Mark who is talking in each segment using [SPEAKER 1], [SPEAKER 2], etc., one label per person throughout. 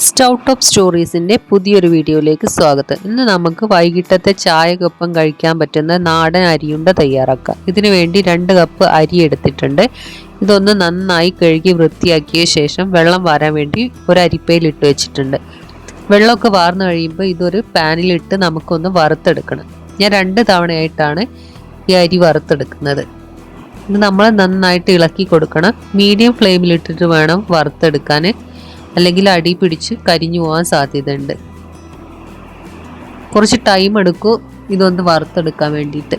[SPEAKER 1] Stove top സ്റ്റോറീസിൻ്റെ പുതിയൊരു വീഡിയോയിലേക്ക് സ്വാഗതം. ഇന്ന് നമുക്ക് വൈകിട്ടത്തെ ചായക്കൊപ്പം കഴിക്കാൻ പറ്റുന്ന നാടൻ അരിയുണ്ട തയ്യാറാക്കാം. ഇതിനു വേണ്ടി 2 കപ്പ് അരി എടുത്തിട്ടുണ്ട്. ഇതൊന്ന് നന്നായി കഴുകി വൃത്തിയാക്കിയ ശേഷം വെള്ളം വാരാൻ വേണ്ടി ഒരു അരിപ്പയിൽ ഇട്ട് വെച്ചിട്ടുണ്ട്. വെള്ളമൊക്കെ വാർന്നു കഴിയുമ്പോൾ ഇതൊരു പാനിലിട്ട് നമുക്കൊന്ന് വറുത്തെടുക്കണം. ഞാൻ 2 തവണയായിട്ടാണ് ഈ അരി വറുത്തെടുക്കുന്നത്. ഇത് നമ്മൾ നന്നായിട്ട് ഇളക്കി കൊടുക്കണം. മീഡിയം ഫ്ലെയിമിലിട്ടിട്ട് വേണം വറുത്തെടുക്കാൻ, അല്ലെങ്കിൽ അടി പിടിച്ച് കരിഞ്ഞു പോകാൻ സാധ്യതയുണ്ട്. കുറച്ച് ടൈം എടുക്കും ഇതൊന്ന് വറുത്തെടുക്കാൻ വേണ്ടിയിട്ട്.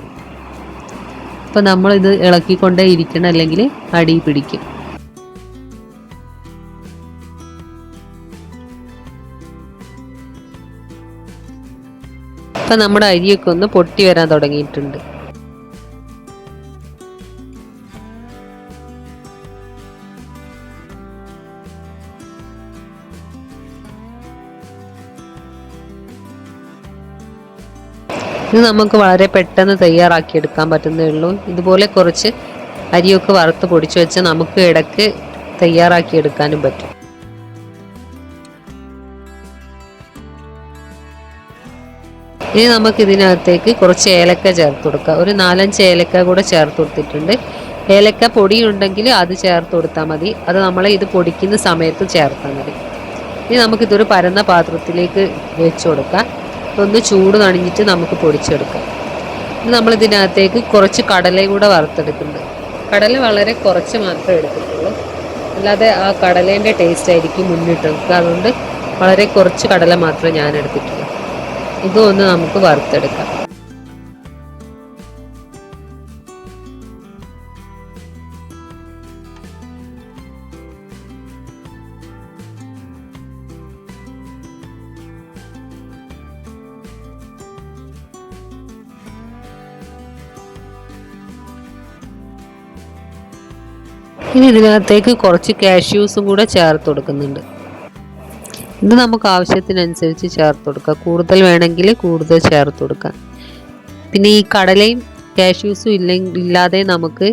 [SPEAKER 1] അപ്പോൾ നമ്മളിത് ഇളക്കിക്കൊണ്ടേ ഇരിക്കണം, അല്ലെങ്കിൽ അടി പിടിക്കും. അപ്പം നമ്മുടെ അരിയൊക്കെ ഒന്ന് പൊട്ടി വരാൻ തുടങ്ങിയിട്ടുണ്ട്. ഇത് നമുക്ക് വളരെ പെട്ടെന്ന് തയ്യാറാക്കിയെടുക്കാൻ പറ്റുന്നേ ഉള്ളൂ. ഇതുപോലെ കുറച്ച് അരിയൊക്കെ വറുത്ത് പൊടിച്ച് വെച്ച് നമുക്ക് ഇടയ്ക്ക് തയ്യാറാക്കിയെടുക്കാനും പറ്റും. ഇനി നമുക്ക് ഇതിനകത്തേക്ക് കുറച്ച് ഏലക്ക ചേർത്ത് കൊടുക്കാം. ഒരു 4-5 ഏലക്ക കൂടെ ചേർത്ത് കൊടുത്തിട്ടുണ്ട്. ഏലക്ക പൊടിയുണ്ടെങ്കിൽ അത് ചേർത്ത് കൊടുത്താൽ മതി. അത് നമ്മൾ ഇത് പൊടിക്കുന്ന സമയത്ത് ചേർത്താൽ മതി. ഇനി നമുക്കിതൊരു പരന്ന പാത്രത്തിലേക്ക് വെച്ച് കൊടുക്കാം. ഒന്ന് ചൂട് നണിഞ്ഞിട്ട് നമുക്ക് പൊടിച്ചെടുക്കാം. ഇനി നമ്മൾ ഇതിനകത്തേക്ക് കുറച്ച് കടലയും കൂടെ വറുത്തെടുക്കുന്നുണ്ട്. കടല വളരെ കുറച്ച് മാത്രമേ എടുത്തിട്ടുള്ളൂ, അല്ലാതെ ആ കടലേൻ്റെ ടേസ്റ്റ് ആയിരിക്കും മുന്നിട്ട് നിൽക്കുക. അതുകൊണ്ട് വളരെ കുറച്ച് കടല മാത്രമേ ഞാൻ എടുത്തിട്ടുള്ളൂ. ഇതും ഒന്ന് നമുക്ക് വറുത്തെടുക്കാം. ഇനി ഇതിനകത്തേക്ക് കുറച്ച് കാഷ്യൂസും കൂടെ ചേർത്ത് കൊടുക്കുന്നുണ്ട്. ഇത് നമുക്ക് ആവശ്യത്തിനനുസരിച്ച് ചേർത്ത് കൊടുക്കാം. കൂടുതൽ വേണമെങ്കിൽ കൂടുതൽ ചേർത്ത് കൊടുക്കാം. പിന്നെ ഈ കടലയും കാഷ്യൂസും ഇല്ലാതെ നമുക്ക്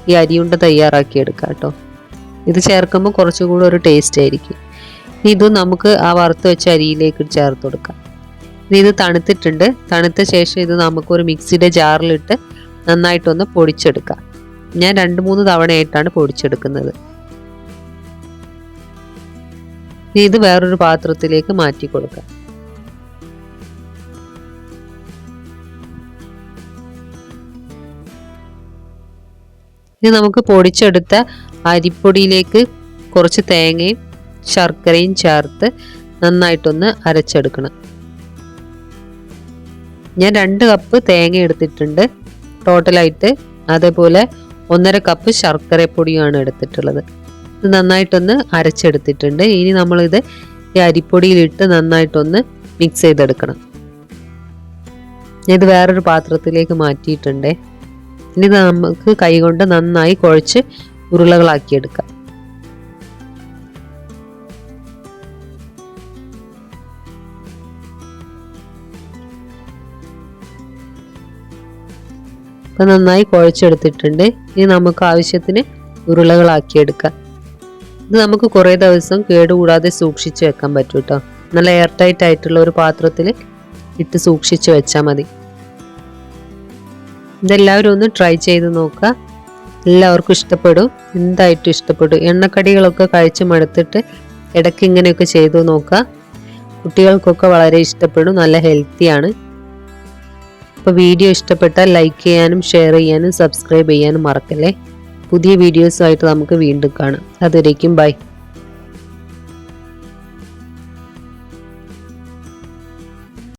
[SPEAKER 1] ഈ അരിയുണ്ട തയ്യാറാക്കിയെടുക്കാം കേട്ടോ. ഇത് ചേർക്കുമ്പോൾ കുറച്ചുകൂടെ ഒരു ടേസ്റ്റ് ആയിരിക്കും. ഇതും നമുക്ക് ആ വറുത്ത് വെച്ച അരിയിലേക്ക് ചേർത്ത് കൊടുക്കാം. ഇനി ഇത് തണുത്തിട്ടുണ്ട്. തണുത്ത ശേഷം ഇത് നമുക്കൊരു മിക്സിയുടെ ജാറിലിട്ട് നന്നായിട്ടൊന്ന് പൊടിച്ചെടുക്കാം. ഞാൻ 2-3 തവണയായിട്ടാണ് പൊടിച്ചെടുക്കുന്നത്. ഇത് വേറൊരു പാത്രത്തിലേക്ക് മാറ്റി കൊടുക്കാം. ഇനി നമുക്ക് പൊടിച്ചെടുത്ത അരിപ്പൊടിയിലേക്ക് കുറച്ച് തേങ്ങയും ശർക്കരയും ചേർത്ത് നന്നായിട്ടൊന്ന് അരച്ചെടുക്കണം. ഞാൻ 2 കപ്പ് തേങ്ങ എടുത്തിട്ടുണ്ട് ടോട്ടലായിട്ട്. അതേപോലെ 1.5 കപ്പ് ശർക്കരപ്പൊടിയാണ് എടുത്തിട്ടുള്ളത്. ഇത് നന്നായിട്ടൊന്ന് അരച്ചെടുത്തിട്ടുണ്ട്. ഇനി നമ്മളിത് ഈ അരിപ്പൊടിയിലിട്ട് നന്നായിട്ടൊന്ന് മിക്സ് ചെയ്തെടുക്കണം. ഇത് വേറൊരു പാത്രത്തിലേക്ക് മാറ്റിയിട്ടുണ്ട്. ഇനി നമുക്ക് കൈകൊണ്ട് നന്നായി കുഴച്ച് ഉരുളകളാക്കിയെടുക്കാം. ഇപ്പം നന്നായി കുഴച്ചെടുത്തിട്ടുണ്ട്. ഇനി നമുക്ക് ആവശ്യത്തിന് ഉരുളകളാക്കിയെടുക്കാം. ഇത് നമുക്ക് കുറേ ദിവസം കേടുകൂടാതെ സൂക്ഷിച്ച് വെക്കാൻ പറ്റും കേട്ടോ. നല്ല എയർ ടൈറ്റ് ആയിട്ടുള്ള ഒരു പാത്രത്തിൽ ഇട്ട് സൂക്ഷിച്ച് വെച്ചാൽ മതി. ഇതെല്ലാവരും ഒന്ന് ട്രൈ ചെയ്ത് നോക്കുക. എല്ലാവർക്കും ഇഷ്ടപ്പെടും, എന്തായിട്ടും ഇഷ്ടപ്പെടും. എണ്ണക്കടികളൊക്കെ കഴിച്ച് മടുത്തിട്ട് ഇടയ്ക്ക് ഇങ്ങനെയൊക്കെ ചെയ്തു നോക്കുക. കുട്ടികൾക്കൊക്കെ വളരെ ഇഷ്ടപ്പെടും. നല്ല ഹെൽത്തിയാണ്. അപ്പോൾ വീഡിയോ ഇഷ്ടപ്പെട്ടാൽ ലൈക്ക് ചെയ്യാനും ഷെയർ ചെയ്യാനും സബ്സ്ക്രൈബ് ചെയ്യാനും മറക്കല്ലേ. പുതിയ വീഡിയോസുമായിട്ട് നമുക്ക് വീണ്ടും കാണാം. അതുവരേക്കും ബൈ.